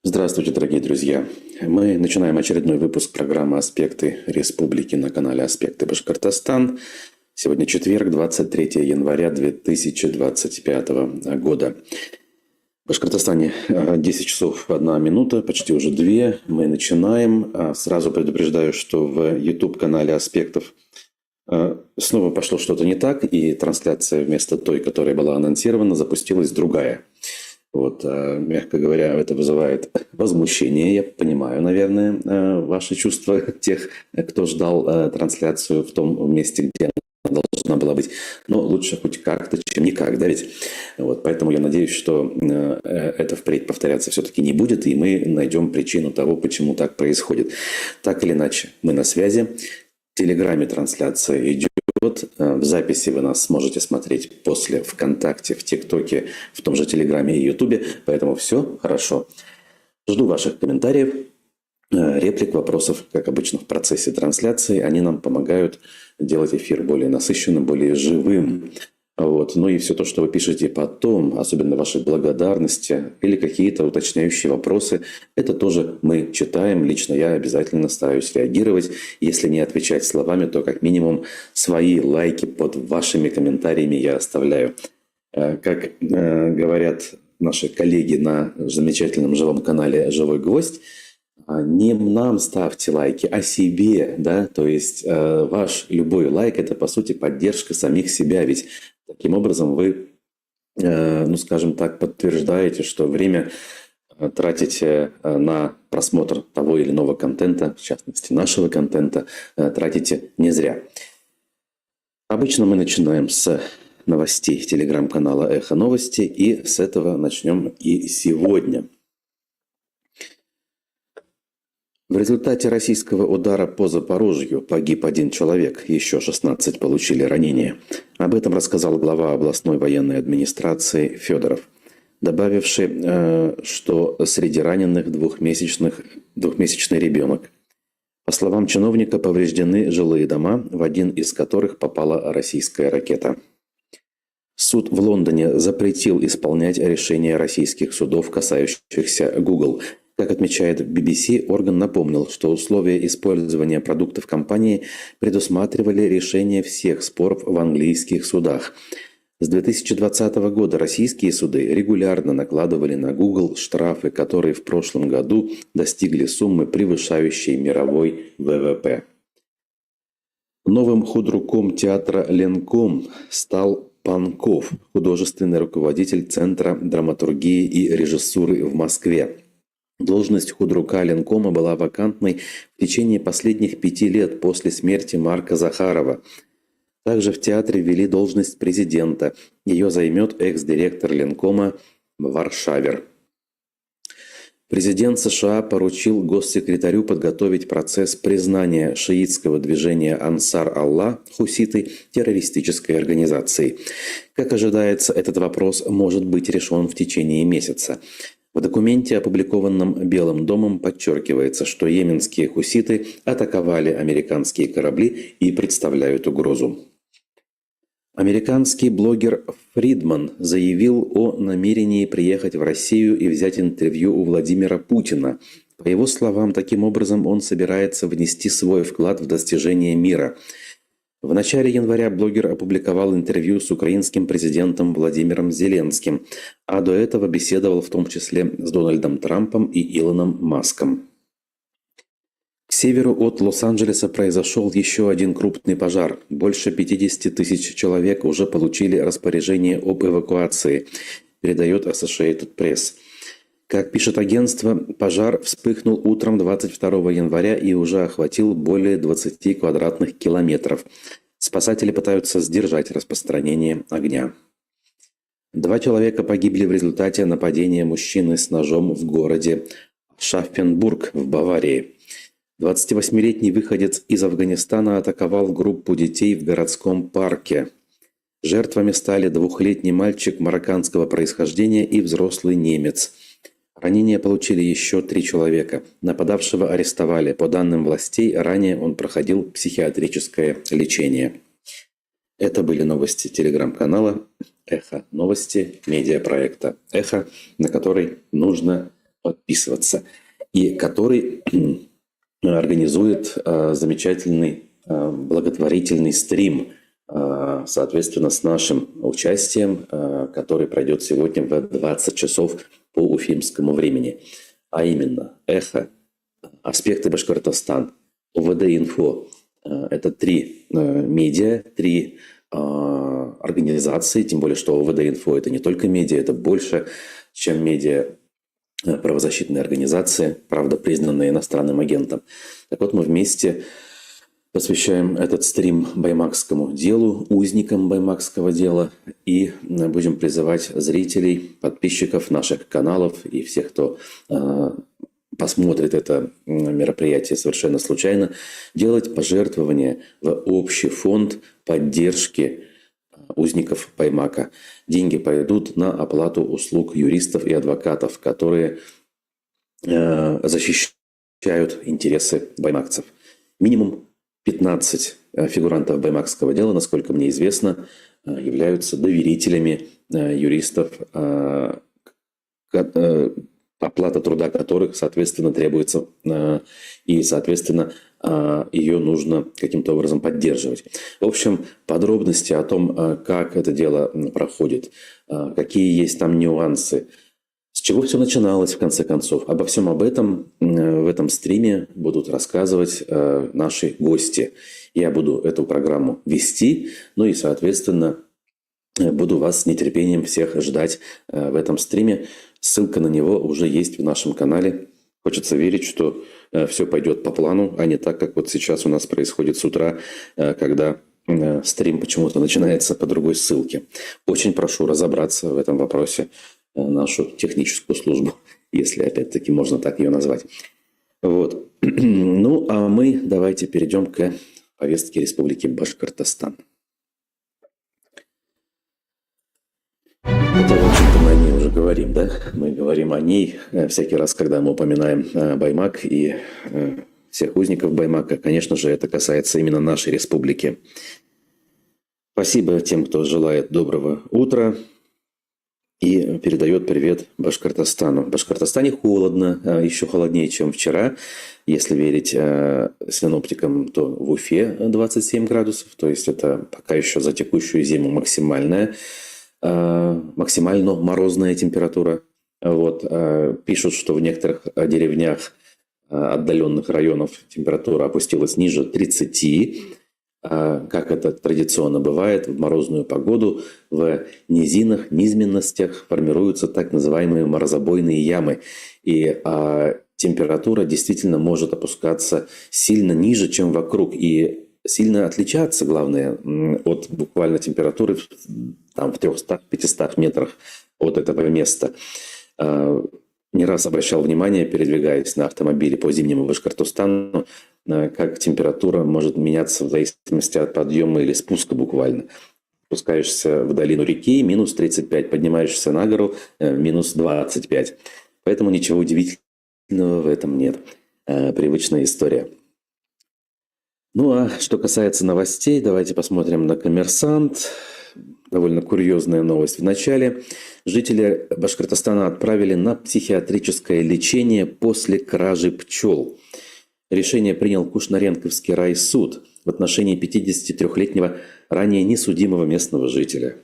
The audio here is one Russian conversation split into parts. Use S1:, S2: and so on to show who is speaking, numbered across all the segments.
S1: Здравствуйте, дорогие друзья! Мы начинаем очередной выпуск программы «Аспекты Республики» на канале «Аспекты Башкортостан». Сегодня четверг, 23 января 2025 года. В Башкортостане 10 часов 1 минута, почти уже 2. Мы начинаем. Сразу предупреждаю, что в YouTube-канале «Аспектов» снова пошло что-то не так, и трансляция вместо той, которая была анонсирована, запустилась другая. Вот, мягко говоря, это вызывает возмущение. Я понимаю, наверное, ваши чувства тех, кто ждал трансляцию в том месте, где она должна была быть. Но лучше хоть как-то, чем никак, да ведь? Вот, поэтому я надеюсь, что это впредь повторяться все-таки не будет, и мы найдем причину того, почему так происходит. Так или иначе, мы на связи. В Телеграме трансляция идет. В записи вы нас сможете смотреть после ВКонтакте, в ТикТоке, в том же Телеграме и Ютубе. Поэтому все хорошо. Жду ваших комментариев, реплик, вопросов, как обычно в процессе трансляции. Они нам помогают делать эфир более насыщенным, более живым. Вот. Ну и все то, что вы пишете потом, особенно ваши благодарности или какие-то уточняющие вопросы, это тоже мы читаем. Лично я обязательно стараюсь реагировать. Если не отвечать словами, то как минимум свои лайки под вашими комментариями я оставляю. Как говорят наши коллеги на замечательном живом канале «Живой гвоздь», не нам ставьте лайки, а себе, да, то есть ваш любой лайк – это, по сути, поддержка самих себя, ведь таким образом вы, ну, скажем так, подтверждаете, что время тратите на просмотр того или иного контента, в частности, нашего контента, тратите не зря. Обычно мы начинаем с новостей телеграм-канала «Эхо Новости», и с этого начнем и сегодня. В результате российского удара по Запорожью погиб 1 человек, еще 16 получили ранения. Об этом рассказал глава областной военной администрации Федоров, добавивший, что среди раненых двухмесячный ребенок. По словам чиновника, повреждены жилые дома, в один из которых попала российская ракета. Суд в Лондоне запретил исполнять решения российских судов, касающихся Google. Как отмечает BBC, орган напомнил, что условия использования продуктов компании предусматривали решение всех споров в английских судах. С 2020 года российские суды регулярно накладывали на Google штрафы, которые в прошлом году достигли суммы, превышающей мировой ВВП. Новым худруком театра «Ленком» стал Панков, художественный руководитель Центра драматургии и режиссуры в Москве. Должность худрука Ленкома была вакантной в течение последних 5 лет после смерти Марка Захарова. Также в театре ввели должность президента. Ее займет экс-директор Ленкома Варшавер. Президент США поручил госсекретарю подготовить процесс признания шиитского движения «Ансар Аллах» хуситы террористической организацией. Как ожидается, этот вопрос может быть решен в течение месяца. В документе, опубликованном Белым домом, подчеркивается, что йеменские хуситы атаковали американские корабли и представляют угрозу. Американский блогер Фридман заявил о намерении приехать в Россию и взять интервью у Владимира Путина. По его словам, таким образом он собирается внести свой вклад в достижение мира. В начале января блогер опубликовал интервью с украинским президентом Владимиром Зеленским, а до этого беседовал в том числе с Дональдом Трампом и Илоном Маском. К северу от Лос-Анджелеса произошел еще один крупный пожар. Больше 50 тысяч человек уже получили распоряжение об эвакуации, передает Associated Press. Как пишет агентство, пожар вспыхнул утром 22 января и уже охватил более 20 квадратных километров. Спасатели пытаются сдержать распространение огня. 2 человека погибли в результате нападения мужчины с ножом в городе Шаффенбург в Баварии. 28-летний выходец из Афганистана атаковал группу детей в городском парке. Жертвами стали 2-летний мальчик марокканского происхождения и взрослый немец. Ранения получили еще 3 человека. Нападавшего арестовали. По данным властей, ранее он проходил психиатрическое лечение. Это были новости телеграм-канала «Эхо Новости», медиапроекта «Эхо», на который нужно подписываться. И который организует замечательный благотворительный стрим, соответственно, с нашим участием, который пройдет сегодня в 20 часов по уфимскому времени. А именно «Эхо», «Аспекты Башкортостан», ОВД-Инфо. Это 3 медиа, 3 организации, тем более, что ОВД-Инфо – это не только медиа, это больше, чем медиа. Правозащитные организации, правда, признанные иностранным агентом. Так вот, мы вместе посвящаем этот стрим баймакскому делу, узникам баймакского дела, и будем призывать зрителей, подписчиков наших каналов и всех, кто посмотрит это мероприятие совершенно случайно, делать пожертвования в общий фонд поддержки узников Баймака. Деньги пойдут на оплату услуг юристов и адвокатов, которые защищают интересы баймакцев. Минимум 15 фигурантов баймакского дела, насколько мне известно, являются доверителями юристов, оплата труда которых, соответственно, требуется, и, соответственно, ее нужно каким-то образом поддерживать. В общем, подробности о том, как это дело проходит, какие есть там нюансы, с чего все начиналось, в конце концов. Обо всем об этом в этом стриме будут рассказывать наши гости. Я буду эту программу вести, ну и, соответственно, буду вас с нетерпением всех ждать в этом стриме. Ссылка на него уже есть в нашем канале. Хочется верить, что все пойдет по плану, а не так, как вот сейчас у нас происходит с утра, когда стрим почему-то начинается по другой ссылке. Очень прошу разобраться в этом вопросе нашу техническую службу, если опять-таки можно так ее назвать. Вот. Ну, а мы давайте перейдем к повестке Республики Башкортостан. Это, в общем-то, мы о ней уже говорим, да? Мы говорим о ней всякий раз, когда мы упоминаем Баймак и всех узников Баймака. Конечно же, это касается именно нашей республики. Спасибо тем, кто желает доброго утра и передает привет Башкортостану. В Башкортостане холодно, еще холоднее, чем вчера. Если верить синоптикам, то в Уфе 27 градусов, то есть это пока еще за текущую зиму максимально морозная температура. Вот. Пишут, что в некоторых деревнях отдаленных районов температура опустилась ниже 30. Как это традиционно бывает, в морозную погоду в низинах, низменностях формируются так называемые морозобойные ямы. И температура действительно может опускаться сильно ниже, чем вокруг. И сильно отличаться, главное, от буквально температуры там, в 300-500 метрах от этого места. Не раз обращал внимание, передвигаясь на автомобиле по зимнему Башкортостану, как температура может меняться в зависимости от подъема или спуска буквально. Спускаешься в долину реки – минус 35, поднимаешься на гору – минус 25. Поэтому ничего удивительного в этом нет. Привычная история. Ну а что касается новостей, давайте посмотрим на «Коммерсант». довольно курьезная новость. Вначале жители Башкортостана отправили на психиатрическое лечение после кражи пчел. Решение принял Кушнаренковский райсуд в отношении 53-летнего ранее несудимого местного жителя.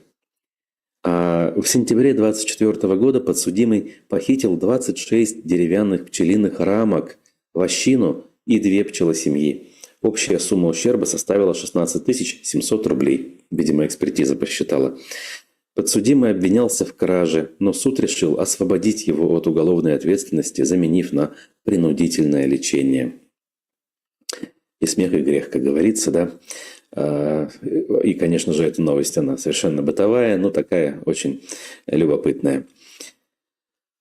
S1: А в сентябре 2024 года подсудимый похитил 26 деревянных пчелиных рамок, вощину и 2 пчелосемьи. Общая сумма ущерба составила 16 700 рублей. Видимо, экспертиза посчитала. Подсудимый обвинялся в краже, но суд решил освободить его от уголовной ответственности, заменив на принудительное лечение. И смех, и грех, как говорится, да. И, конечно же, эта новость, она совершенно бытовая, но такая очень любопытная.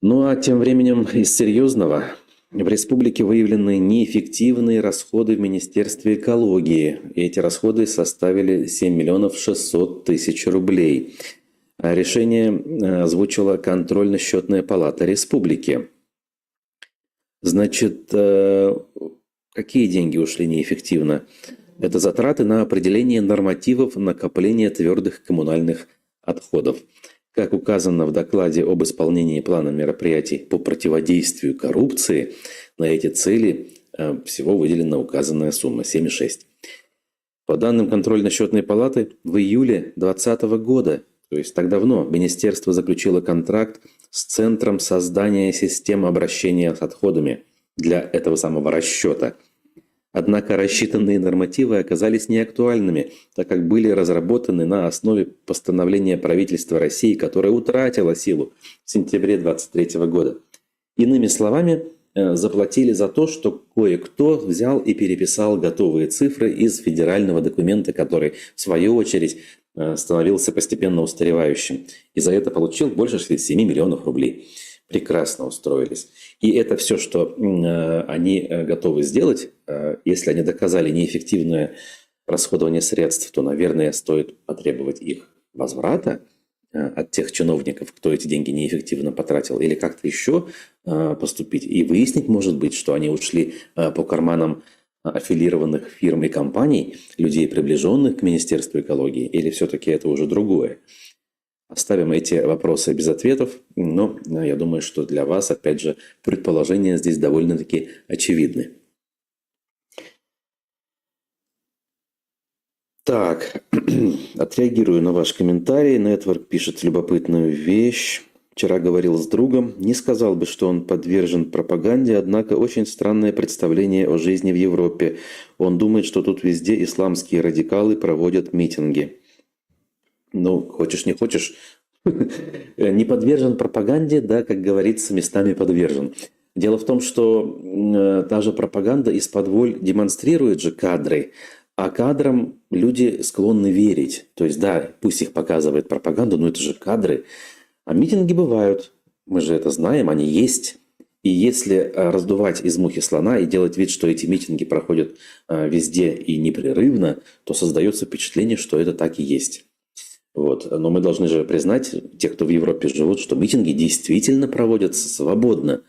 S1: Ну а тем временем из серьезного. В республике выявлены неэффективные расходы в Министерстве экологии. И эти расходы составили 7 600 000 рублей. Решение озвучила контрольно-счетная палата республики. Значит, какие деньги ушли неэффективно? Это затраты на определение нормативов накопления твердых коммунальных отходов. Как указано в докладе об исполнении плана мероприятий по противодействию коррупции, на эти цели всего выделена указанная сумма – 7,6. По данным контрольно-счетной палаты, в июле 2020 года, то есть так давно, министерство заключило контракт с Центром создания систем обращения с отходами для этого самого расчета. Однако рассчитанные нормативы оказались неактуальными, так как были разработаны на основе постановления правительства России, которое утратило силу в сентябре 2023 года. Иными словами, заплатили за то, что кое-кто взял и переписал готовые цифры из федерального документа, который, в свою очередь, становился постепенно устаревающим. И за это получил больше 7 миллионов рублей. Прекрасно устроились. И это все, что они готовы сделать, если они доказали неэффективное расходование средств, то, наверное, стоит потребовать их возврата от тех чиновников, кто эти деньги неэффективно потратил, или как-то еще поступить. И выяснить, может быть, что они ушли по карманам аффилированных фирм и компаний, людей, приближенных к Министерству экологии, или все-таки это уже другое. Оставим эти вопросы без ответов, но я думаю, что для вас, опять же, предположения здесь довольно-таки очевидны. Так, отреагирую на ваш комментарий. Нетворк пишет любопытную вещь. Вчера говорил с другом. Не сказал бы, что он подвержен пропаганде, однако очень странное представление о жизни в Европе. Он думает, что тут везде исламские радикалы проводят митинги. Ну, хочешь не хочешь, не подвержен пропаганде, да, как говорится, местами подвержен. Дело в том, что та же пропаганда из-под воль демонстрирует же кадры, а кадрам люди склонны верить. То есть, да, пусть их показывает пропаганда, но это же кадры. А митинги бывают, мы же это знаем, они есть. И если раздувать из мухи слона и делать вид, что эти митинги проходят везде и непрерывно, то создается впечатление, что это так и есть. Вот. Но мы должны же признать, те, кто в Европе живут, что митинги действительно проводятся свободно.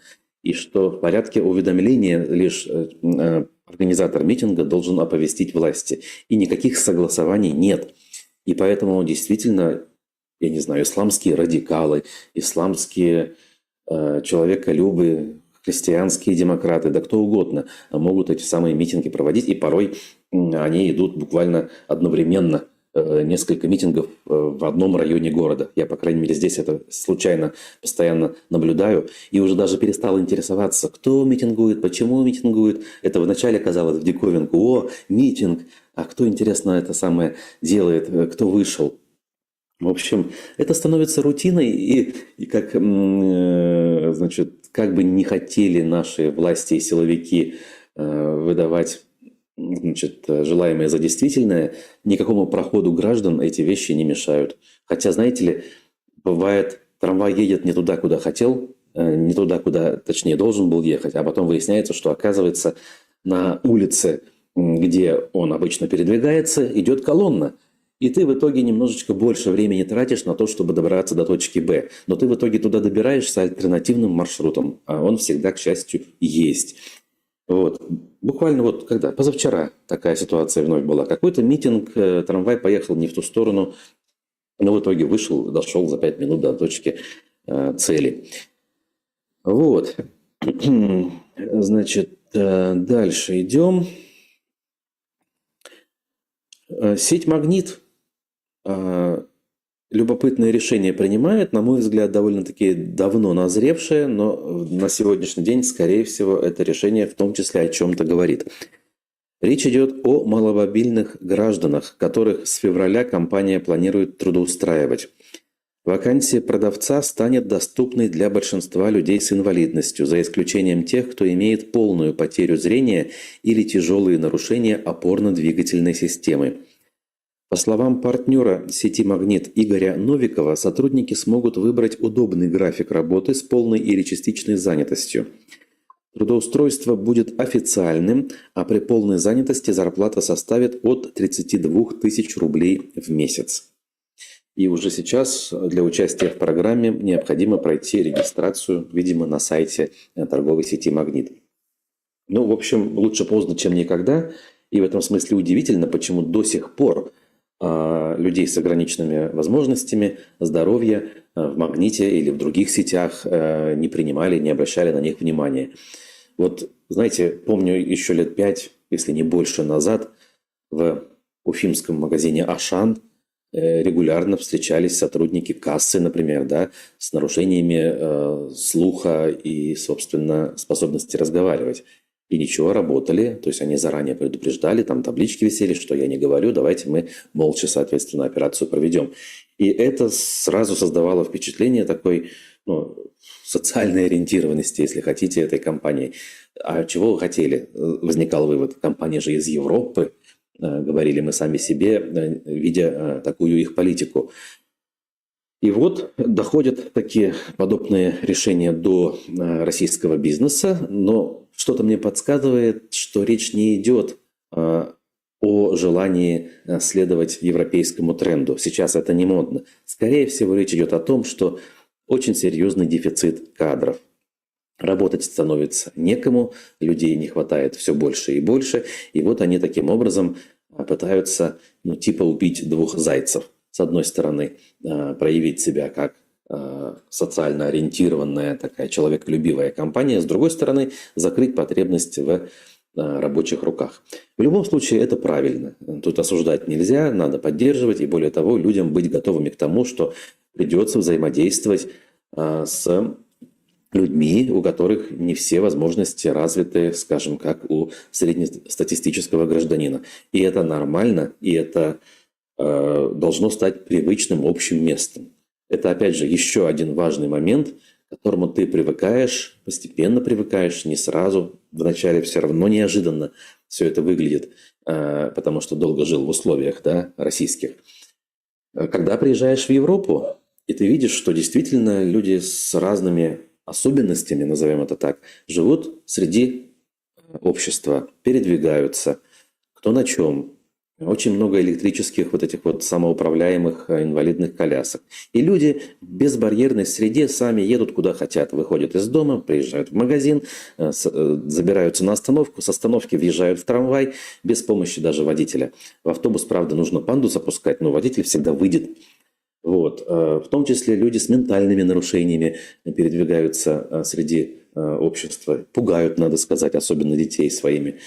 S1: И что в порядке уведомления лишь организатор митинга должен оповестить власти. И никаких согласований нет. И поэтому действительно, я не знаю, исламские радикалы, исламские человеколюбы, христианские демократы, да кто угодно могут эти самые митинги проводить. И порой они идут буквально одновременно. Несколько митингов в одном районе города. Я, по крайней мере, здесь это случайно постоянно наблюдаю. И уже даже перестал интересоваться, кто митингует, почему митингует. Это вначале казалось в диковинку. О, митинг! А кто, интересно, это самое делает? Кто вышел? В общем, это становится рутиной. И как, значит, как бы не хотели наши власти и силовики выдавать, значит, желаемое за действительное, никакому проходу граждан эти вещи не мешают. Хотя, знаете ли, бывает, трамвай едет не туда, куда хотел, не туда, куда, точнее, должен был ехать, а потом выясняется, что, оказывается, на улице, где он обычно передвигается, идет колонна. И ты в итоге немножечко больше времени тратишь на то, чтобы добраться до точки Б. Но ты в итоге туда добираешься альтернативным маршрутом, а он всегда, к счастью, есть. Вот. Буквально вот когда, позавчера такая ситуация вновь была. Какой-то митинг, трамвай поехал не в ту сторону, Но в итоге вышел, дошел за 5 минут до точки цели. Вот. Значит, дальше идем. Сеть «Магнит» любопытное решение принимает, на мой взгляд, довольно-таки давно назревшее, но на сегодняшний день, скорее всего, это решение в том числе о чем-то говорит. Речь идет о маломобильных гражданах, которых с февраля компания планирует трудоустраивать. Вакансия продавца станет доступной для большинства людей с инвалидностью, за исключением тех, кто имеет полную потерю зрения или тяжелые нарушения опорно-двигательной системы. По словам партнера сети «Магнит» Игоря Новикова, сотрудники смогут выбрать удобный график работы с полной или частичной занятостью. Трудоустройство будет официальным, а при полной занятости зарплата составит от 32 тысяч рублей в месяц. И уже сейчас для участия в программе необходимо пройти регистрацию, видимо, на сайте торговой сети «Магнит». Ну, в общем, лучше поздно, чем никогда. И в этом смысле удивительно, почему до сих пор людей с ограниченными возможностями здоровья в «Магните» или в других сетях не принимали, не обращали на них внимания. Вот, знаете, помню еще лет 5, если не больше назад, в уфимском магазине «Ашан» регулярно встречались сотрудники кассы, например, да, с нарушениями слуха и, собственно, способности разговаривать. И ничего, работали, то есть они заранее предупреждали, там таблички висели, что я не говорю, давайте мы молча, соответственно, операцию проведем. И это сразу создавало впечатление такой, социальной ориентированности, если хотите, этой компании. А чего вы хотели? Возникал вывод, компания же из Европы, говорили мы сами себе, видя такую их политику. И вот доходят такие подобные решения до российского бизнеса, но что-то мне подсказывает, что речь не идет о желании следовать европейскому тренду. Сейчас это не модно. Скорее всего, речь идет о том, что очень серьезный дефицит кадров. Работать становится некому, людей не хватает все больше и больше. И вот они таким образом пытаются, убить двух зайцев. С одной стороны, проявить себя как социально ориентированная, такая человеколюбивая компания. С другой стороны, закрыть потребность в рабочих руках. В любом случае, это правильно. Тут осуждать нельзя, надо поддерживать. И более того, людям быть готовыми к тому, что придется взаимодействовать с людьми, у которых не все возможности развиты, скажем, как у среднестатистического гражданина. И это нормально, и это должно стать привычным общим местом. Это, опять же, еще один важный момент, к которому ты привыкаешь, постепенно привыкаешь, не сразу. Вначале все равно неожиданно все это выглядит, потому что долго жил в условиях, российских. Когда приезжаешь в Европу, и ты видишь, что действительно люди с разными особенностями, назовем это так, живут среди общества, передвигаются, кто на чем. Очень много электрических этих самоуправляемых инвалидных колясок. И люди в безбарьерной среде сами едут куда хотят. Выходят из дома, приезжают в магазин, забираются на остановку, с остановки въезжают в трамвай без помощи даже водителя. В автобус, правда, нужно пандус опускать, но водитель всегда выйдет. В том числе люди с ментальными нарушениями передвигаются среди общества, пугают, надо сказать, особенно детей своими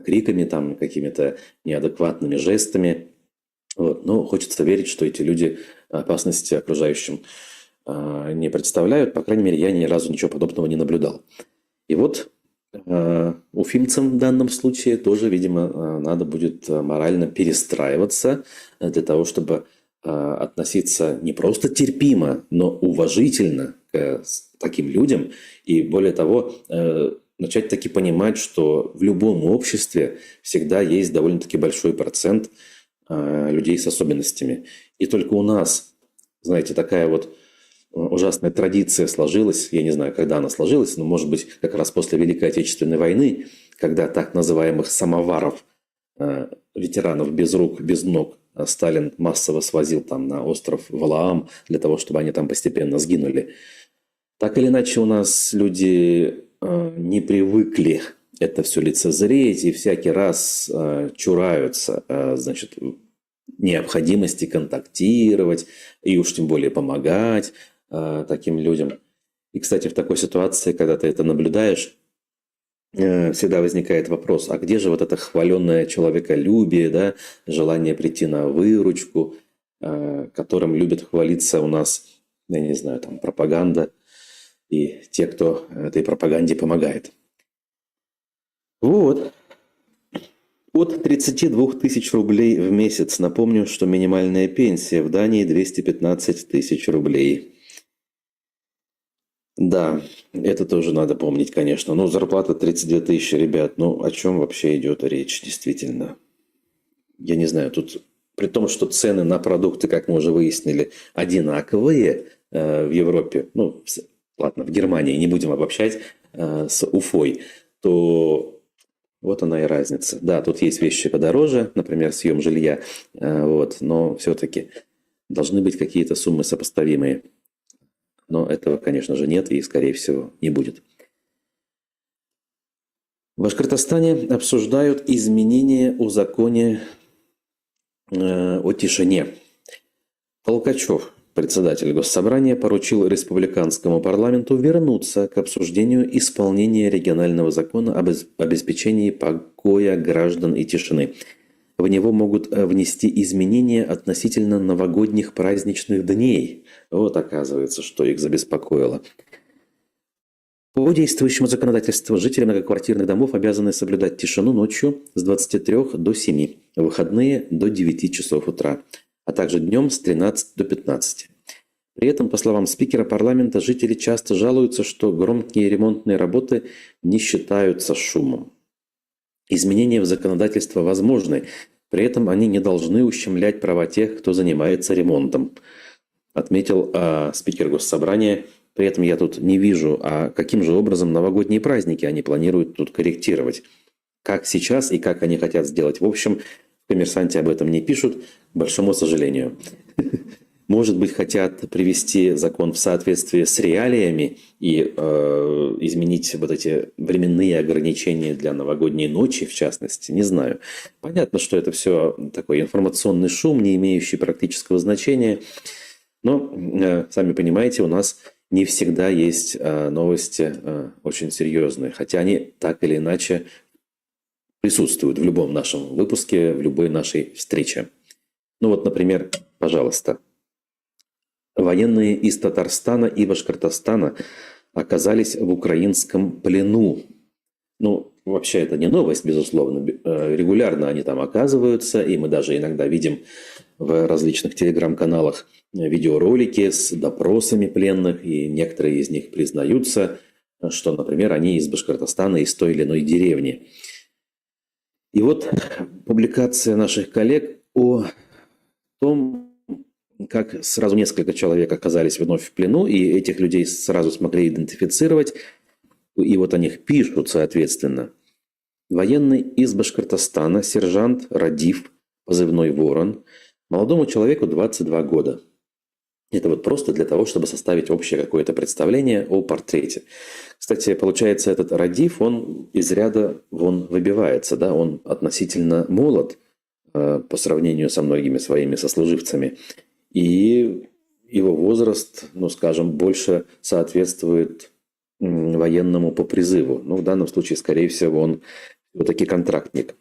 S1: криками, какими-то неадекватными жестами. Но хочется верить, что эти люди опасности окружающим не представляют. По крайней мере, я ни разу ничего подобного не наблюдал. И уфимцам в данном случае тоже, видимо, надо будет морально перестраиваться для того, чтобы относиться не просто терпимо, но уважительно к таким людям. И более того, начать таки понимать, что в любом обществе всегда есть довольно-таки большой процент людей с особенностями. И только у нас, знаете, такая ужасная традиция сложилась. Я не знаю, когда она сложилась, но, может быть, как раз после Великой Отечественной войны, когда так называемых самоваров, ветеранов без рук, без ног, Сталин массово свозил на остров Валаам для того, чтобы они там постепенно сгинули. Так или иначе, у нас люди не привыкли это все лицезреть и всякий раз чураются, необходимости контактировать и уж тем более помогать таким людям. И, кстати, в такой ситуации, когда ты это наблюдаешь, всегда возникает вопрос, а где же вот это хваленное человеколюбие, да, желание прийти на выручку, которым любит хвалиться у нас, я не знаю, там пропаганда и те, кто этой пропаганде помогает. Вот. От 32 тысяч рублей в месяц. Напомню, что минимальная пенсия в Дании 215 тысяч рублей. Да, это тоже надо помнить, конечно. Ну, зарплата 32 тысячи, ребят. Ну, о чем вообще идет речь, действительно? Я не знаю, тут при том, что цены на продукты, как мы уже выяснили, одинаковые в Европе, ну, ладно, в Германии, не будем обобщать, с Уфой, то вот она и разница. Да, тут есть вещи подороже, например, съем жилья, вот, но все-таки должны быть какие-то суммы сопоставимые. Но этого, конечно же, нет и, скорее всего, не будет. В Башкортостане обсуждают изменения о законе о тишине. Толкачев, председатель Госсобрания, поручил республиканскому парламенту вернуться к обсуждению исполнения регионального закона об обеспечении покоя граждан и тишины. В него могут внести изменения относительно новогодних праздничных дней. Вот оказывается, что их забеспокоило. По действующему законодательству жители многоквартирных домов обязаны соблюдать тишину ночью с 23 до 7, в выходные до 9 часов утра, а также днем с 13 до 15. При этом, по словам спикера парламента, жители часто жалуются, что громкие ремонтные работы не считаются шумом. Изменения в законодательство возможны, при этом они не должны ущемлять права тех, кто занимается ремонтом, отметил спикер Госсобрания. При этом я тут не вижу, а каким же образом новогодние праздники они планируют тут корректировать. Как сейчас и как они хотят сделать. В общем, в «Коммерсанте» об этом не пишут, к большому сожалению. Может быть, хотят привести закон в соответствие с реалиями и изменить вот эти временные ограничения для новогодней ночи, в частности, не знаю. Понятно, что это все такой информационный шум, не имеющий практического значения. Но, сами понимаете, у нас не всегда есть новости очень серьезные, хотя они так или иначе присутствуют в любом нашем выпуске, в любой нашей встрече. Ну вот, например, пожалуйста. Военные из Татарстана и Башкортостана оказались в украинском плену. Ну, вообще это не новость, безусловно. Регулярно они там оказываются, и мы даже иногда видим в различных телеграм-каналах видеоролики с допросами пленных, и некоторые из них признаются, что, например, они из Башкортостана, из той или иной деревни. И вот публикация наших коллег о том, как сразу несколько человек оказались вновь в плену, и этих людей сразу смогли идентифицировать, и вот о них пишут, соответственно. Военный из Башкортостана, сержант Радиф, позывной «Ворон», молодому человеку 22 года. Это вот просто для того, чтобы составить общее какое-то представление о портрете. Кстати, получается, этот Радиф, он из ряда вон выбивается, да, он относительно молод по сравнению со многими своими сослуживцами. И его возраст, ну, скажем, больше соответствует военному по призыву. Ну, в данном случае, скорее всего, он все-таки контрактник.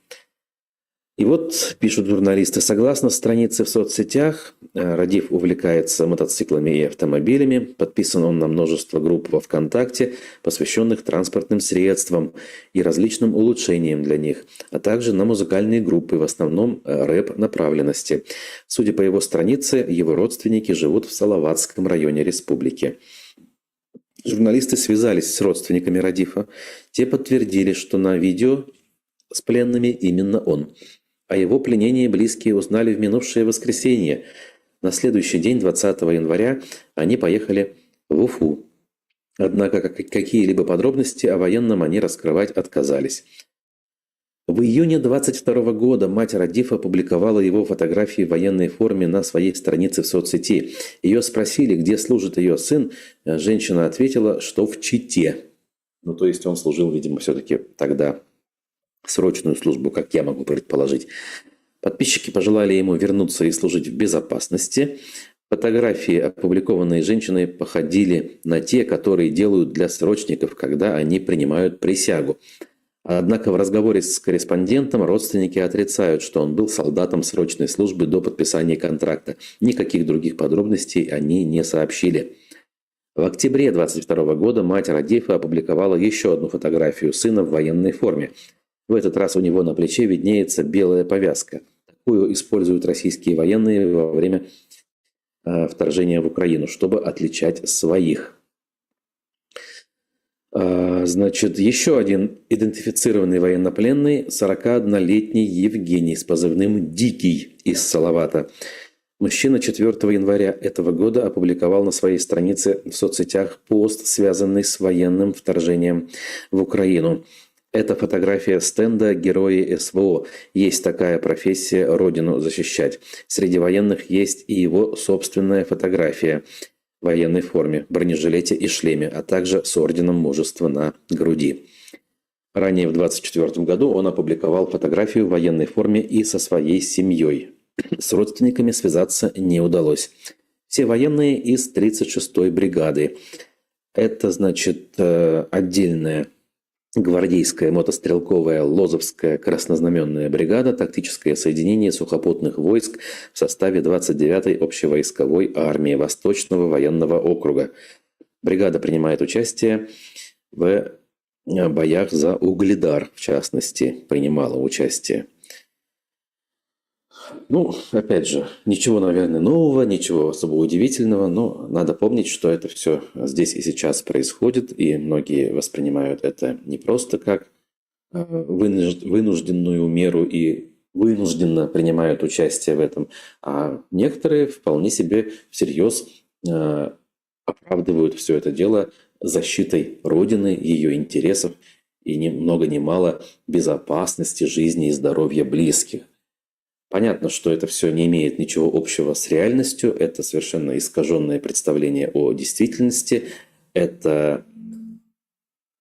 S1: И вот, пишут журналисты, согласно странице в соцсетях, Радиф увлекается мотоциклами и автомобилями. Подписан он на множество групп во ВКонтакте, посвященных транспортным средствам и различным улучшениям для них, а также на музыкальные группы, в основном рэп-направленности. Судя по его странице, его родственники живут в Салаватском районе республики. Журналисты связались с родственниками Радифа. Те подтвердили, что на видео с пленными именно он. О его пленении близкие узнали в минувшее воскресенье. На следующий день, 20 января, они поехали в Уфу. Однако какие-либо подробности о военном они раскрывать отказались. В июне 22 года мать Радифа опубликовала его фотографии в военной форме на своей странице в соцсети. Ее спросили, где служит ее сын. Женщина ответила, что в Чите. Ну, то есть он служил, видимо, все-таки тогда срочную службу, как я могу предположить. Подписчики пожелали ему вернуться и служить в безопасности. Фотографии, опубликованные женщиной, походили на те, которые делают для срочников, когда они принимают присягу. Однако в разговоре с корреспондентом родственники отрицают, что он был солдатом срочной службы до подписания контракта. Никаких других подробностей они не сообщили. В октябре 22 года мать Радифа опубликовала еще одну фотографию сына в военной форме. В этот раз у него на плече виднеется белая повязка. Такую используют российские военные во время вторжения в Украину, чтобы отличать своих. Значит, еще один идентифицированный военнопленный – 41-летний Евгений с позывным «Дикий» из Салавата. Мужчина 4 января этого года опубликовал на своей странице в соцсетях пост, связанный с военным вторжением в Украину. Это фотография стенда «Герои СВО». Есть такая профессия – Родину защищать. Среди военных есть и его собственная фотография – в военной форме, бронежилете и шлеме, а также с орденом мужества на груди. Ранее в 1924 году он опубликовал фотографию в военной форме и со своей семьей. С родственниками связаться не удалось. Все военные из 36-й бригады. Это, значит, отдельная гвардейская мотострелковая Лозовская краснознаменная бригада, тактическое соединение сухопутных войск в составе 29-й общевойсковой армии Восточного военного округа. Бригада принимает участие в боях за Угледар, в частности, принимала участие. Ну, опять же, ничего, наверное, нового, ничего особо удивительного, но надо помнить, что это все здесь и сейчас происходит, и многие воспринимают это не просто как вынужденную меру и вынужденно принимают участие в этом, а некоторые вполне себе всерьез оправдывают все это дело защитой Родины, ее интересов и ни много ни мало безопасности жизни и здоровья близких. Понятно, что это все не имеет ничего общего с реальностью, это совершенно искаженное представление о действительности, это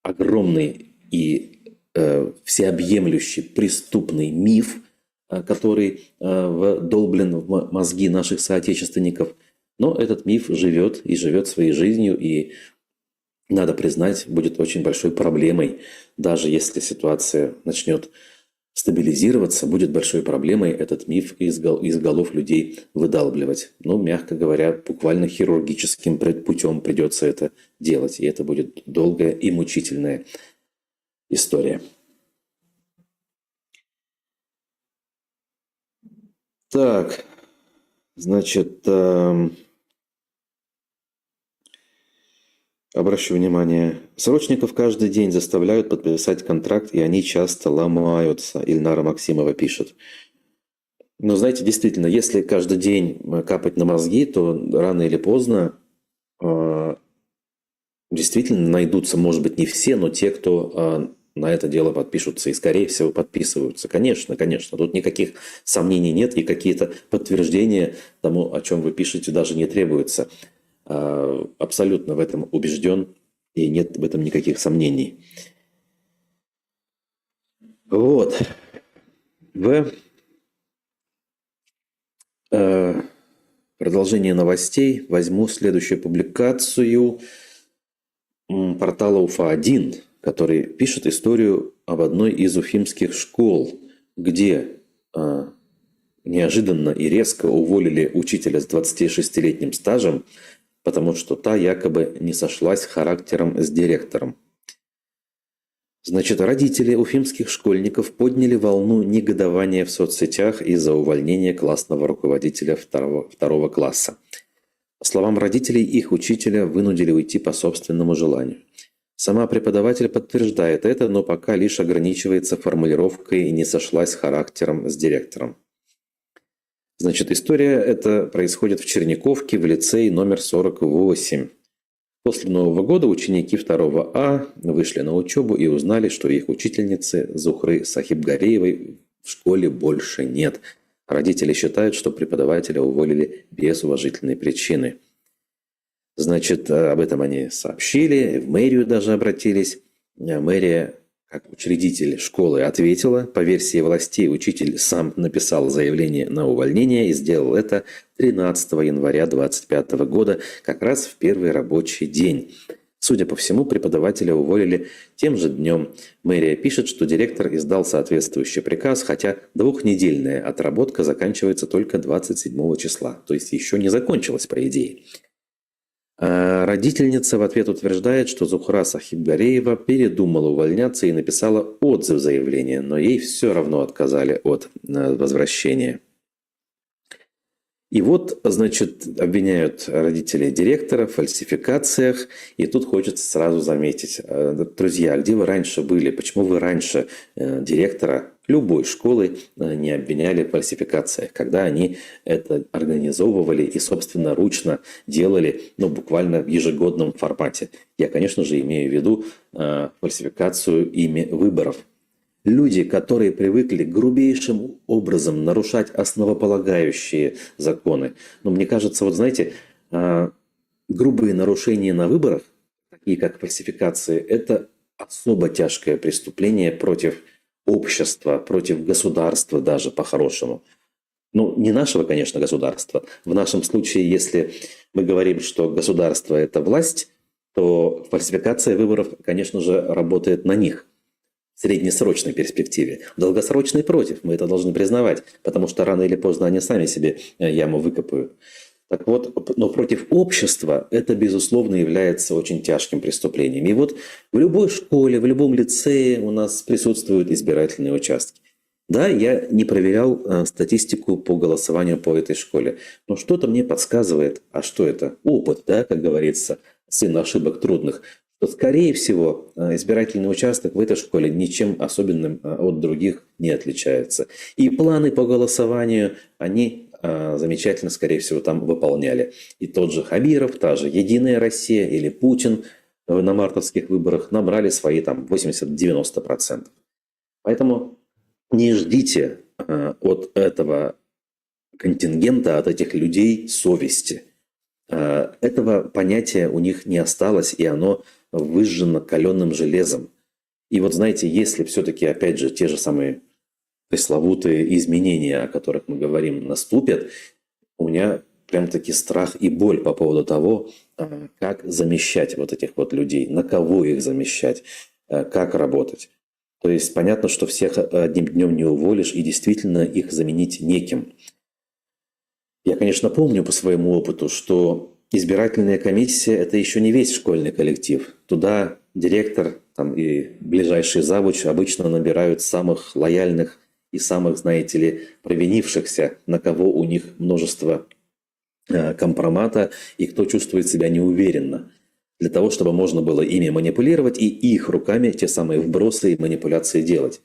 S1: огромный и всеобъемлющий преступный миф, который вдолблен в мозги наших соотечественников. Но этот миф живет и живет своей жизнью, и, надо признать, будет очень большой проблемой, даже если ситуация начнет стабилизироваться, будет большой проблемой этот миф из голов людей выдалбливать. Ну, мягко говоря, буквально хирургическим путем придется это делать. И это будет долгая и мучительная история. Так, значит, обращу внимание, срочников каждый день заставляют подписать контракт, и они часто ломаются, Ильнара Максимова пишет. Но знаете, действительно, если каждый день капать на мозги, то рано или поздно действительно найдутся, может быть, не все, но те, кто на это дело подпишутся и, скорее всего, подписываются. Конечно, конечно, тут никаких сомнений нет, и какие-то подтверждения тому, о чем вы пишете, даже не требуются. Абсолютно в этом убежден, и нет в этом никаких сомнений. Вот. В продолжение новостей возьму следующую публикацию портала УФА-1, который пишет историю об одной из уфимских школ, где неожиданно и резко уволили учителя с 26-летним стажем, потому что та якобы не сошлась характером с директором. Значит, родители уфимских школьников подняли волну негодования в соцсетях из-за увольнения классного руководителя второго класса. По словам родителей, их учителя вынудили уйти по собственному желанию. Сама преподаватель подтверждает это, но пока лишь ограничивается формулировкой «не сошлась характером с директором». Значит, история эта происходит в Черниковке, в лицее номер 48. После Нового года ученики 2 А вышли на учебу и узнали, что их учительницы Зухры Сахибгареевой в школе больше нет. Родители считают, что преподавателя уволили без уважительной причины. Значит, об этом они сообщили, в мэрию даже обратились. Мэрия, как учредитель школы, ответила. По версии властей, учитель сам написал заявление на увольнение и сделал это 13 января 2025 года, как раз в первый рабочий день. Судя по всему, преподавателя уволили тем же днем. Мэрия пишет, что директор издал соответствующий приказ, хотя двухнедельная отработка заканчивается только 27 числа. То есть еще не закончилась, по идее. А родительница в ответ утверждает, что Зухра Сахибгареева передумала увольняться и написала отзыв заявления, но ей все равно отказали от возвращения. И вот, значит, обвиняют родителей директора в фальсификациях. И тут хочется сразу заметить, друзья, где вы раньше были? Почему вы раньше директора любой школы не обвиняли в фальсификациях, когда они это организовывали и собственноручно делали, буквально в ежегодном формате? Я, конечно же, имею в виду фальсификацию ими выборов. Люди, которые привыкли грубейшим образом нарушать основополагающие законы. Но мне кажется, вот знаете, грубые нарушения на выборах, такие как фальсификации, это особо тяжкое преступление против общества, против государства даже по-хорошему. Не нашего, конечно, государства. В нашем случае, если мы говорим, что государство – это власть, то фальсификация выборов, конечно же, работает на них. В среднесрочной перспективе. В долгосрочной против, мы это должны признавать, потому что рано или поздно они сами себе яму выкопают. Так вот, но против общества это, безусловно, является очень тяжким преступлением. И вот в любой школе, в любом лицее у нас присутствуют избирательные участки. Да, я не проверял статистику по голосованию по этой школе, но что-то мне подсказывает, а что это? Опыт, да, как говорится, сын ошибок трудных. То, скорее всего, избирательный участок в этой школе ничем особенным от других не отличается. И планы по голосованию они замечательно, скорее всего, там выполняли. И тот же Хабиров, та же «Единая Россия» или Путин на мартовских выборах набрали свои там 80-90%. Поэтому не ждите от этого контингента, от этих людей совести. Этого понятия у них не осталось, и оно выжжено каленым железом. И вот знаете, если все-таки, опять же, те же самые пресловутые изменения, о которых мы говорим, наступят, у меня прям-таки страх и боль по поводу того, как замещать вот этих вот людей, на кого их замещать, как работать. То есть понятно, что всех одним днем не уволишь, и действительно их заменить неким. Я, конечно, помню по своему опыту, что избирательная комиссия – это еще не весь школьный коллектив. Туда директор и ближайший завуч обычно набирают самых лояльных и самых, знаете ли, провинившихся, на кого у них множество компромата и кто чувствует себя неуверенно, для того, чтобы можно было ими манипулировать и их руками те самые вбросы и манипуляции делать.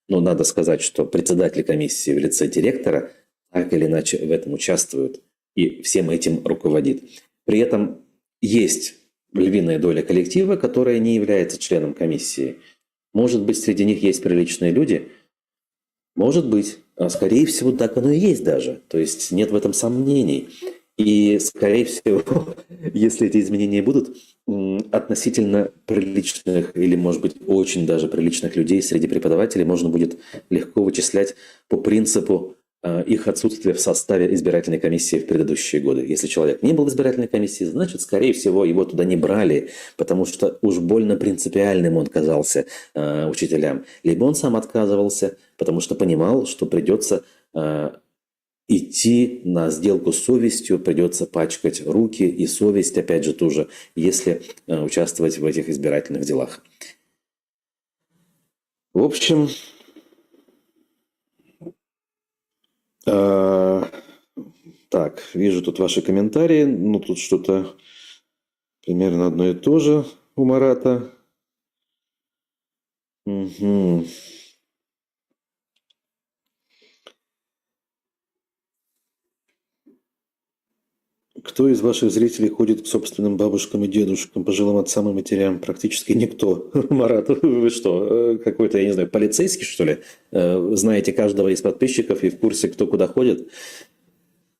S1: Но надо сказать, что председатель комиссии в лице директора так или иначе в этом участвует и всем этим руководит. При этом есть львиная доля коллектива, которая не является членом комиссии. Может быть, среди них есть приличные люди? Может быть. Скорее всего, так оно и есть даже. То есть нет в этом сомнений. И, скорее всего, если эти изменения будут, относительно приличных или, может быть, очень даже приличных людей среди преподавателей можно будет легко вычислять по принципу их отсутствие в составе избирательной комиссии в предыдущие годы. Если человек не был в избирательной комиссии, значит, скорее всего, его туда не брали, потому что уж больно принципиальным он казался учителям. Либо он сам отказывался, потому что понимал, что придется идти на сделку с совестью, придется пачкать руки и совесть, опять же, тоже, если участвовать в этих избирательных делах. В общем, так, вижу тут ваши комментарии. Тут что-то примерно одно и то же у Марата. Угу. Кто из ваших зрителей ходит к собственным бабушкам и дедушкам, пожилым отцам и матерям? Практически никто. Марат, вы что, какой-то, я не знаю, полицейский, что ли? Знаете каждого из подписчиков и в курсе, кто куда ходит?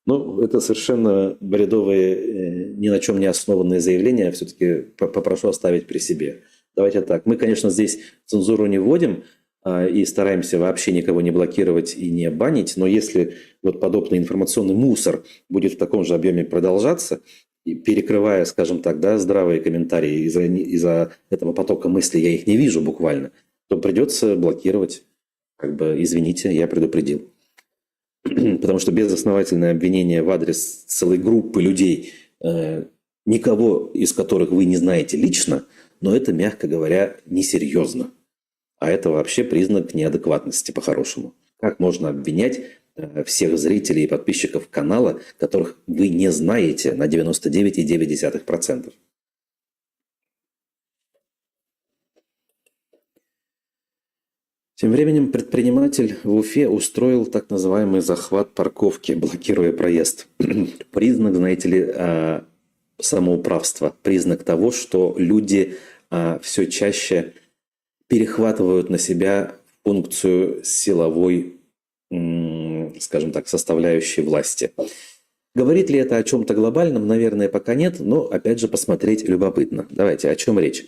S1: Это совершенно бредовые, ни на чем не основанные заявления. Все-таки попрошу оставить при себе. Давайте так. Мы, конечно, здесь цензуру не вводим и стараемся вообще никого не блокировать и не банить, но если вот подобный информационный мусор будет в таком же объеме продолжаться, и перекрывая, скажем так, да, здравые комментарии из-за этого потока мыслей, я их не вижу буквально, то придется блокировать. Как бы, извините, я предупредил. Потому что безосновательное обвинение в адрес целой группы людей, никого из которых вы не знаете лично, но это, мягко говоря, несерьезно. А это вообще признак неадекватности по-хорошему. Как можно обвинять всех зрителей и подписчиков канала, которых вы не знаете на 99,9%? Тем временем предприниматель в Уфе устроил так называемый захват парковки, блокируя проезд. Признак, знаете ли, самоуправства. Признак того, что люди все чаще перехватывают на себя функцию силовой, скажем так, составляющей власти. Говорит ли это о чем-то глобальном? Наверное, пока нет, но, опять же, посмотреть любопытно. Давайте, о чем речь?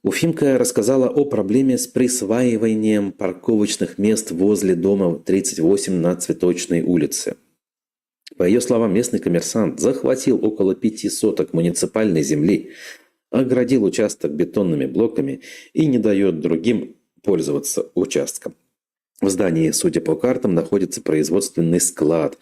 S1: Уфимка рассказала о проблеме с присваиванием парковочных мест возле дома 38 на Цветочной улице. По ее словам, местный коммерсант захватил около 5 соток муниципальной земли, оградил участок бетонными блоками и не дает другим пользоваться участком. В здании, судя по картам, находится производственный склад.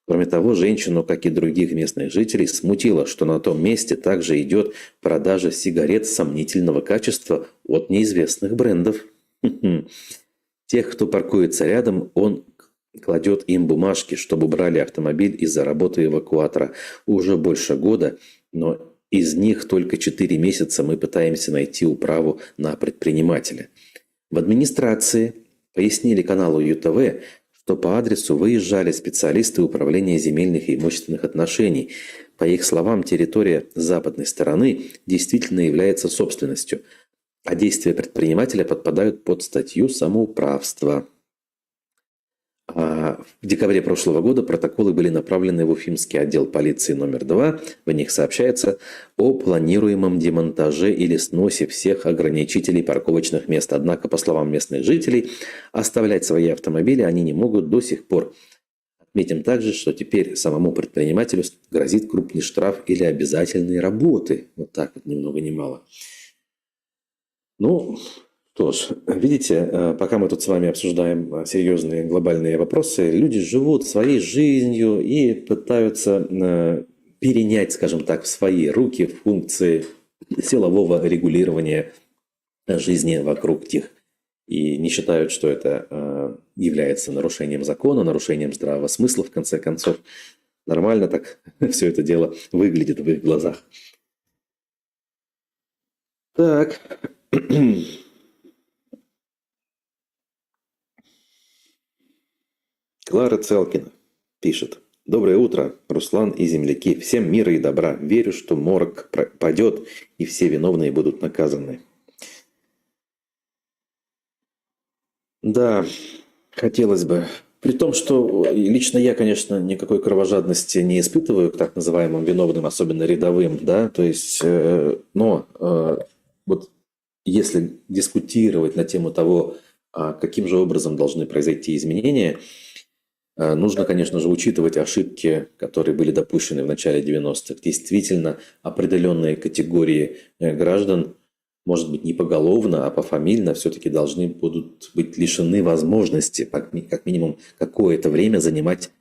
S1: Кроме того, женщину, как и других местных жителей, смутило, что на том месте также идет продажа сигарет сомнительного качества от неизвестных брендов. Тех, кто паркуется рядом, он кладет им бумажки, чтобы убрали автомобиль из-за работы эвакуатора. Уже больше года, но из них только 4 месяца мы пытаемся найти управу на предпринимателя. В администрации пояснили каналу ЮТВ, что по адресу выезжали специалисты управления земельных и имущественных отношений. По их словам, территория западной стороны действительно является собственностью, а действия предпринимателя подпадают под статью самоуправства. В декабре прошлого года протоколы были направлены в Уфимский отдел полиции номер 2. В них сообщается о планируемом демонтаже или сносе всех ограничителей парковочных мест. Однако, по словам местных жителей, оставлять свои автомобили они не могут до сих пор. Отметим также, что теперь самому предпринимателю грозит крупный штраф или обязательные работы. Вот так вот, ни много ни мало. Ну, что ж, видите, пока мы тут с вами обсуждаем серьезные глобальные вопросы, люди живут своей жизнью и пытаются перенять, скажем так, в свои руки функции силового регулирования жизни вокруг них. И не считают, что это является нарушением закона, нарушением здравого смысла, в конце концов. Нормально так все это дело выглядит в их глазах. Так. Клара Целкина пишет. Доброе утро, Руслан и земляки. Всем мира и добра. Верю, что морок падет, и все виновные будут наказаны. Да, хотелось бы. При том, что лично я, конечно, никакой кровожадности не испытываю к так называемым виновным, особенно рядовым, да, то есть, вот если дискутировать на тему того, каким же образом должны произойти изменения, нужно, конечно же, учитывать ошибки, которые были допущены в начале 90-х. Действительно, определенные категории граждан, может быть, не поголовно, а пофамильно, все-таки должны будут быть лишены возможности, как минимум, какое-то время занимать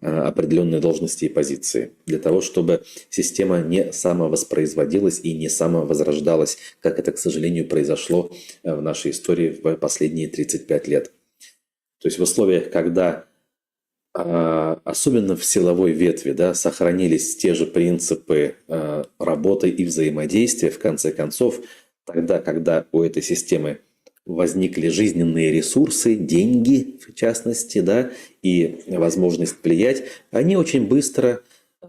S1: определенные должности и позиции, для того, чтобы система не самовоспроизводилась и не самовозрождалась, как это, к сожалению, произошло в нашей истории в последние 35 лет. То есть в условиях, когда особенно в силовой ветви, да, сохранились те же принципы работы и взаимодействия, в конце концов, тогда, когда у этой системы возникли жизненные ресурсы, деньги, в частности, да, и возможность влиять, они очень быстро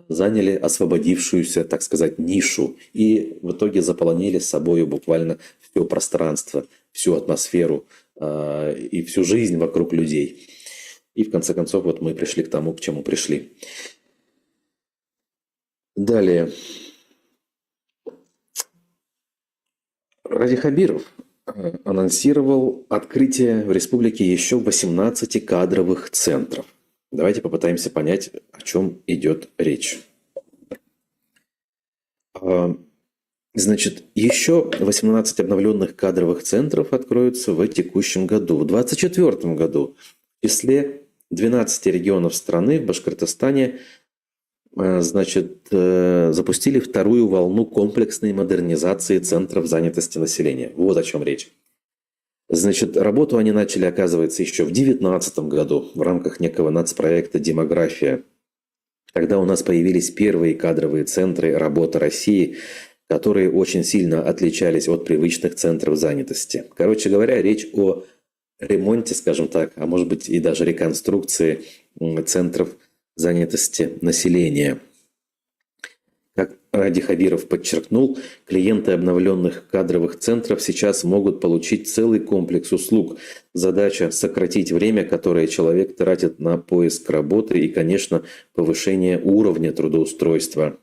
S1: заняли освободившуюся, так сказать, нишу и в итоге заполонили с собой буквально все пространство, всю атмосферу и всю жизнь вокруг людей. И в конце концов вот мы пришли к тому, к чему пришли. Далее. Ради Хабиров анонсировал открытие в республике еще 18 кадровых центров. Давайте попытаемся понять, о чем идет речь. Значит, еще 18 обновленных кадровых центров откроются в текущем году. В 2024 году в числе 12 регионов страны в Башкортостане запустили вторую волну комплексной модернизации центров занятости населения. Вот о чем речь. Значит, работу они начали, оказывается, еще в 2019 году в рамках некого нацпроекта «Демография». Тогда у нас появились первые кадровые центры работы России, которые очень сильно отличались от привычных центров занятости. Короче говоря, речь о ремонте, скажем так, а может быть и даже реконструкции центров занятости населения. Как Ради Хабиров подчеркнул, клиенты обновленных кадровых центров сейчас могут получить целый комплекс услуг. Задача – сократить время, которое человек тратит на поиск работы и, конечно, повышение уровня трудоустройства.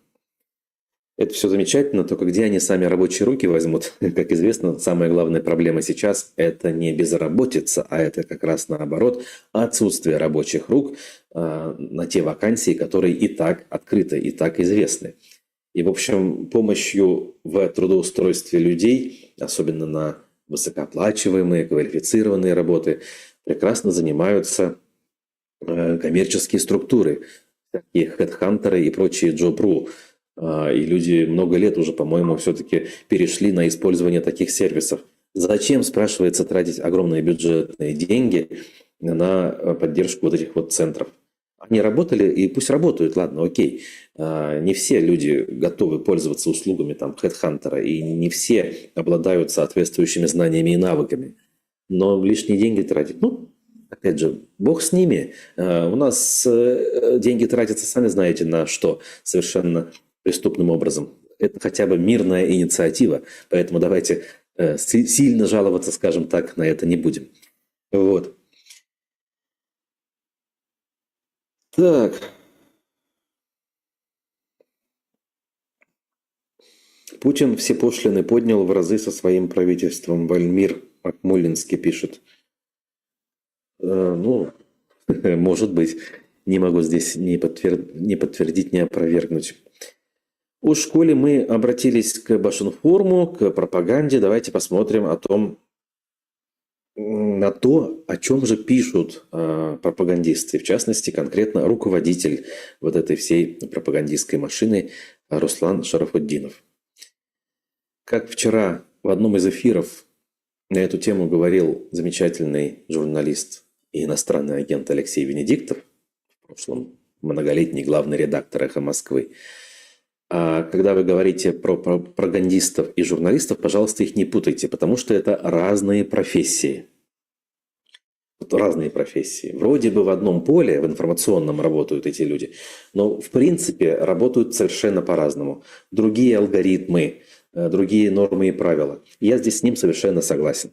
S1: Это все замечательно, только где они сами рабочие руки возьмут? Как известно, самая главная проблема сейчас – это не безработица, а это как раз наоборот отсутствие рабочих рук на те вакансии, которые и так открыты, и так известны. И, в общем, помощью в трудоустройстве людей, особенно на высокооплачиваемые, квалифицированные работы, прекрасно занимаются коммерческие структуры, такие хедхантеры и прочие джоб.ру. И люди много лет уже, по-моему, все-таки перешли на использование таких сервисов. Зачем, спрашивается, тратить огромные бюджетные деньги на поддержку вот этих вот центров? Они работали, и пусть работают, ладно, окей. Не все люди готовы пользоваться услугами там хедхантера, и не все обладают соответствующими знаниями и навыками. Но лишние деньги тратить, ну, опять же, бог с ними. У нас деньги тратятся, сами знаете, на что совершенно преступным образом. Это хотя бы мирная инициатива, поэтому давайте сильно жаловаться, скажем так, на это не будем. Вот. Так. Путин все пошлины поднял в разы со своим правительством. Вальмир Акмолинский пишет. Ну, может быть, не могу здесь ни подтвердить, ни опровергнуть. У школе мы обратились к Башинформу, к пропаганде. Давайте посмотрим на то, о чем же пишут пропагандисты. В частности, конкретно руководитель вот этой всей пропагандистской машины Руслан Шарафутдинов. Как вчера в одном из эфиров на эту тему говорил замечательный журналист и иностранный агент Алексей Венедиктов, в прошлом многолетний главный редактор «Эхо Москвы», когда вы говорите про пропагандистов и журналистов, пожалуйста, их не путайте, потому что это разные профессии. Разные профессии. Вроде бы в одном поле, в информационном работают эти люди, но в принципе работают совершенно по-разному. Другие алгоритмы, другие нормы и правила. Я здесь с ним совершенно согласен.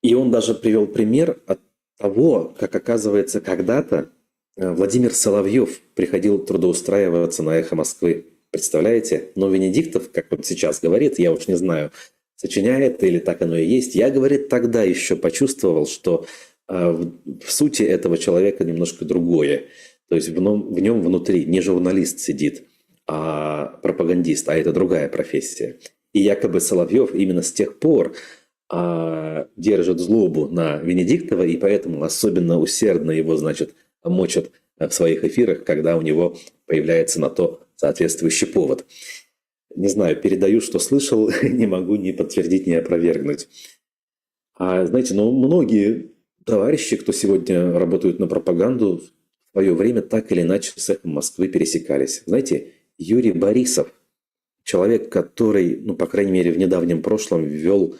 S1: И он даже привел пример от того, как, оказывается, когда-то Владимир Соловьев приходил трудоустраиваться на «Эхо Москвы». Представляете? Но Венедиктов, как вот сейчас говорит, я уж не знаю, сочиняет или так оно и есть. Я, говорит, тогда еще почувствовал, что в сути этого человека немножко другое. То есть в нем внутри не журналист сидит, а пропагандист, а это другая профессия. И якобы Соловьев именно с тех пор держит злобу на Венедиктова, и поэтому особенно усердно его, значит, мочат в своих эфирах, когда у него появляется на то соответствующий повод. Не знаю, передаю, что слышал, не могу ни подтвердить, ни опровергнуть. Знаете, многие товарищи, кто сегодня работают на пропаганду, в свое время так или иначе с «Эхом Москвы» пересекались. Знаете, Юрий Борисов, человек, который, по крайней мере, в недавнем прошлом ввел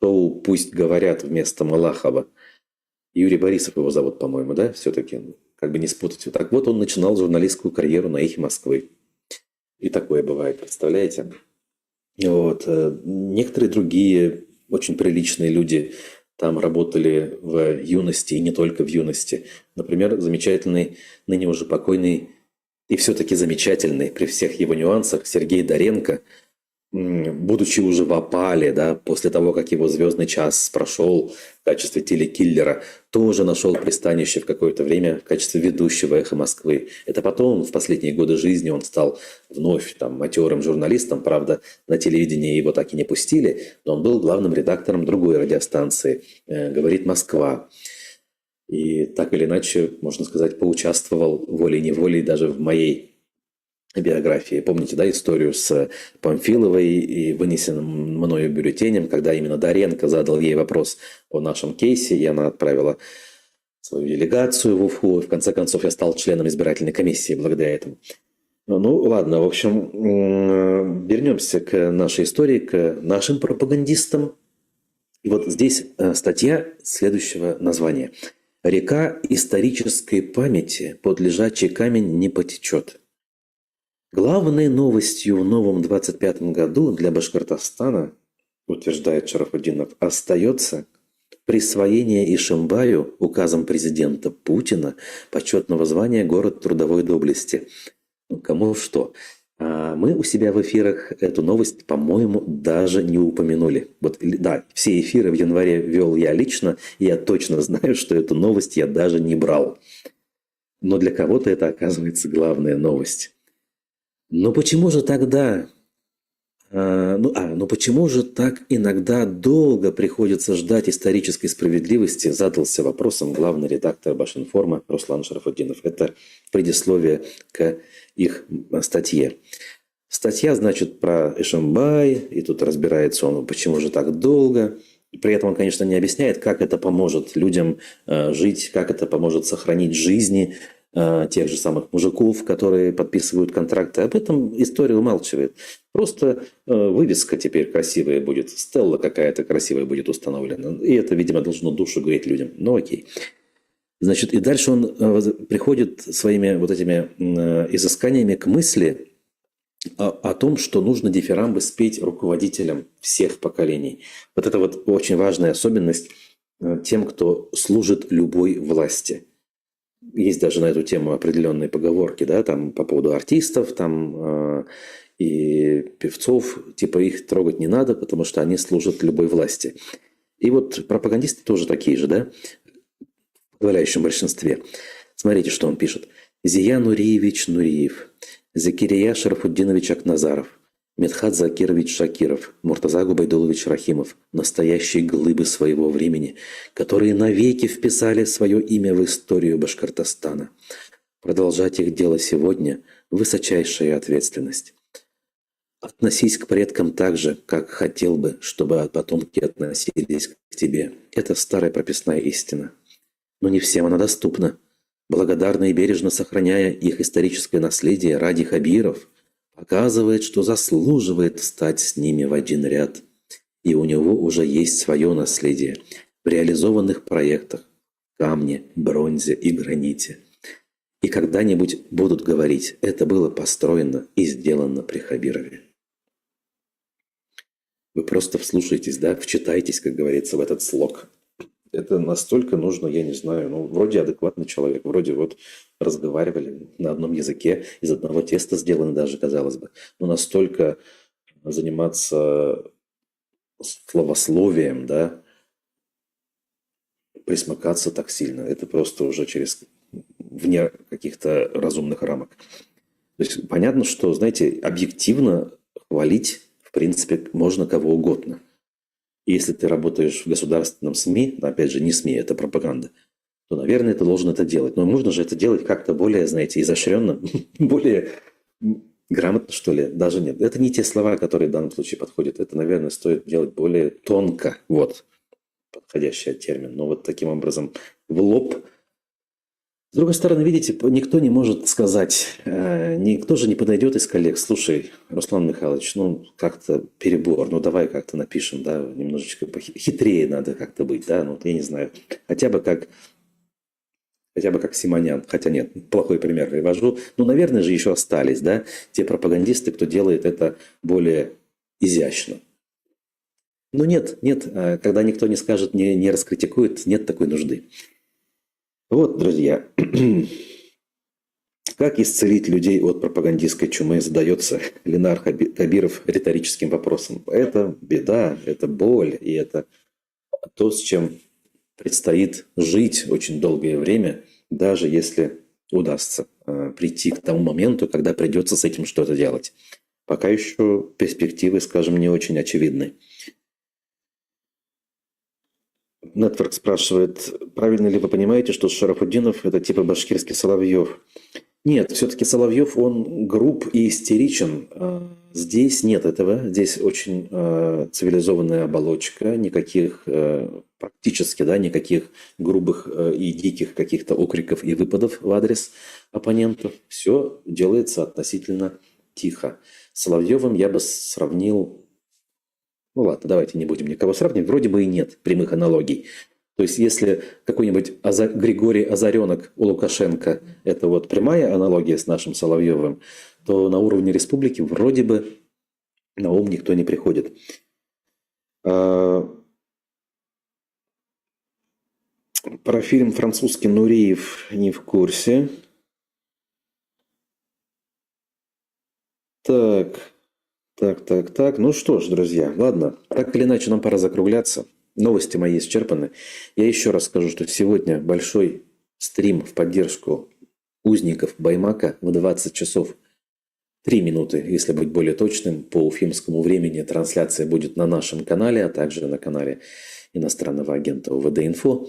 S1: шоу «Пусть говорят» вместо Малахова. Юрий Борисов его зовут, по-моему, да, все-таки, как бы не спутать. Так вот, он начинал журналистскую карьеру на «Эхе Москвы». И такое бывает, представляете? Вот. Некоторые другие очень приличные люди там работали в юности, и не только в юности. Например, замечательный, ныне уже покойный, и все-таки замечательный, при всех его нюансах, Сергей Доренко. будучи уже в опале, да, после того, как его «Звездный час» прошел в качестве телекиллера, тоже нашел пристанище в какое-то время в качестве ведущего «Эхо Москвы». Это потом, в последние годы жизни, он стал вновь там матерым журналистом. Правда, на телевидении его так и не пустили, но он был главным редактором другой радиостанции «Говорит Москва». И так или иначе, можно сказать, поучаствовал волей-неволей даже в моей биографии. Помните, да, историю с Памфиловой и вынесенным мною бюллетенем, когда именно Доренко задал ей вопрос о нашем кейсе, и она отправила свою делегацию в Уфу. В конце концов, я стал членом избирательной комиссии благодаря этому. Ну, ладно, в общем, вернемся к нашей истории, к нашим пропагандистам. И вот здесь статья следующего названия. «Река исторической памяти под лежачий камень не потечет». Главной новостью в новом 25-м году для Башкортостана, утверждает Шарафутдинов, остается присвоение Ишимбаю указом президента Путина почетного звания «Город трудовой доблести». Ну, кому что. А мы у себя в эфирах эту новость, по-моему, даже не упомянули. Вот, да, все эфиры в январе вел я лично, и я точно знаю, что эту новость я даже не брал. Но для кого-то это оказывается главная новость. Но почему же тогда, почему же так иногда долго приходится ждать исторической справедливости, задался вопросом главный редактор Башинформа Руслан Шарафутдинов. Это предисловие к их статье. Статья, значит, про Ишимбай, и тут разбирается он, почему же так долго. При этом он, конечно, не объясняет, как это поможет людям жить, как это поможет сохранить жизни тех же самых мужиков, которые подписывают контракты. Об этом история умалчивает. Просто вывеска теперь красивая будет, стелла какая-то красивая будет установлена. И это, видимо, должно душу греть людям. Ну окей. Значит, и дальше он приходит своими вот этими изысканиями к мысли о том, что нужно дифирамбы спеть руководителям всех поколений. Вот это вот очень важная особенность тем, кто служит любой власти. Есть даже на эту тему определенные поговорки, да, там по поводу артистов, там и певцов, типа их трогать не надо, потому что они служат любой власти. И вот пропагандисты тоже такие же, да, в подавляющем большинстве. Смотрите, что он пишет. Зия Нуриевич Нуриев, Закирия Шарафутдинович Акназаров, Медхат Закирович Шакиров, Муртаза Губайдулович Рахимов – настоящие глыбы своего времени, которые навеки вписали свое имя в историю Башкортостана. Продолжать их дело сегодня – высочайшая ответственность. Относись к предкам так же, как хотел бы, чтобы потомки относились к тебе. Это старая прописная истина. Но не всем она доступна. Благодарно и бережно сохраняя их историческое наследие ради хабиров – показывает, что заслуживает встать с ними в один ряд. И у него уже есть свое наследие в реализованных проектах, камне, бронзе и граните. И когда-нибудь будут говорить, это было построено и сделано при Хабирове. Вы просто вслушайтесь, да, вчитайтесь, как говорится, в этот слог. Это настолько нужно, я не знаю, вроде адекватный человек, вроде вот разговаривали на одном языке, из одного теста сделаны даже, казалось бы. Но настолько заниматься словословием, да, присмыкаться так сильно, это просто уже вне каких-то разумных рамок. То есть понятно, что, знаете, объективно хвалить, в принципе, можно кого угодно. Если ты работаешь в государственном СМИ, опять же, не СМИ, это пропаганда, то, наверное, ты должен это делать. Но нужно же это делать как-то более, знаете, изощренно, более грамотно, что ли. Даже нет. Это не те слова, которые в данном случае подходят. Это, наверное, стоит делать более тонко. Вот подходящий термин. Но вот таким образом в лоб. С другой стороны, видите, никто не может сказать, никто же не подойдет из коллег, слушай, Руслан Михайлович, как-то перебор, давай как-то напишем, да, немножечко хитрее надо как-то быть, да, я не знаю, хотя бы как Симонян, хотя нет, плохой пример привожу, наверное же еще остались, да, те пропагандисты, кто делает это более изящно. Но нет, когда никто не скажет, не раскритикует, нет такой нужды. Вот, друзья, Как исцелить людей от пропагандистской чумы, задается Ленар Хабиров риторическим вопросом. Это беда, это боль, и это то, с чем предстоит жить очень долгое время, даже если удастся прийти к тому моменту, когда придется с этим что-то делать. Пока еще перспективы, скажем, не очень очевидны. Нетворк спрашивает, правильно ли вы понимаете, что Шарафутдинов – это типа башкирский Соловьев? Нет, все-таки Соловьев, он груб и истеричен. Здесь нет этого. Здесь очень цивилизованная оболочка, никаких практически, да, никаких грубых и диких каких-то окриков и выпадов в адрес оппонентов. Все делается относительно тихо. С Соловьевым я бы сравнил... Ну ладно, давайте не будем никого сравнивать. Вроде бы и нет прямых аналогий. То есть, если какой-нибудь Григорий Озаренок у Лукашенко – это вот прямая аналогия с нашим Соловьевым, то на уровне республики вроде бы на ум никто не приходит. Про фильм французский Нуриев не в курсе. Так. Ну что ж, друзья, ладно. Так или иначе, нам пора закругляться. Новости мои исчерпаны. Я еще раз скажу, что сегодня большой стрим в поддержку узников Баймака в 20 часов 3 минуты, если быть более точным, по уфимскому времени. Трансляция будет на нашем канале, а также на канале иностранного агента УВД-Инфо.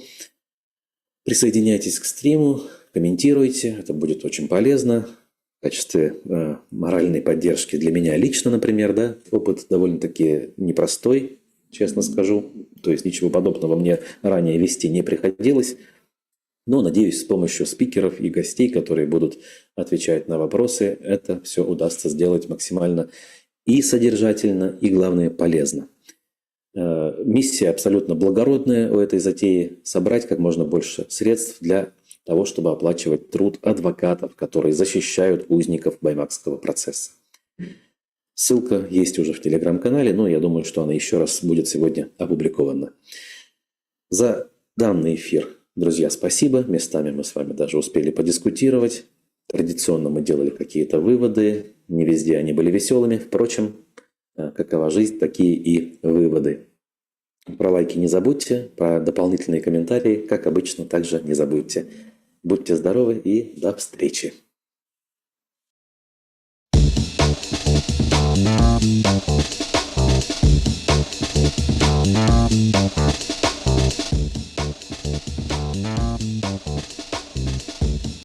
S1: Присоединяйтесь к стриму, комментируйте, это будет очень полезно. В качестве моральной поддержки для меня лично, например, да, опыт довольно-таки непростой, честно скажу. То есть ничего подобного мне ранее вести не приходилось. Но, надеюсь, с помощью спикеров и гостей, которые будут отвечать на вопросы, это все удастся сделать максимально и содержательно, и, главное, полезно. Миссия абсолютно благородная у этой затеи – собрать как можно больше средств для того, чтобы оплачивать труд адвокатов, которые защищают узников баймакского процесса. Ссылка есть уже в телеграм-канале, но я думаю, что она еще раз будет сегодня опубликована. За данный эфир, друзья, спасибо. Местами мы с вами даже успели подискутировать. Традиционно мы делали какие-то выводы. Не везде они были веселыми. Впрочем, какова жизнь, такие и выводы. Про лайки не забудьте, про дополнительные комментарии, как обычно, также не забудьте. Будьте здоровы и до встречи!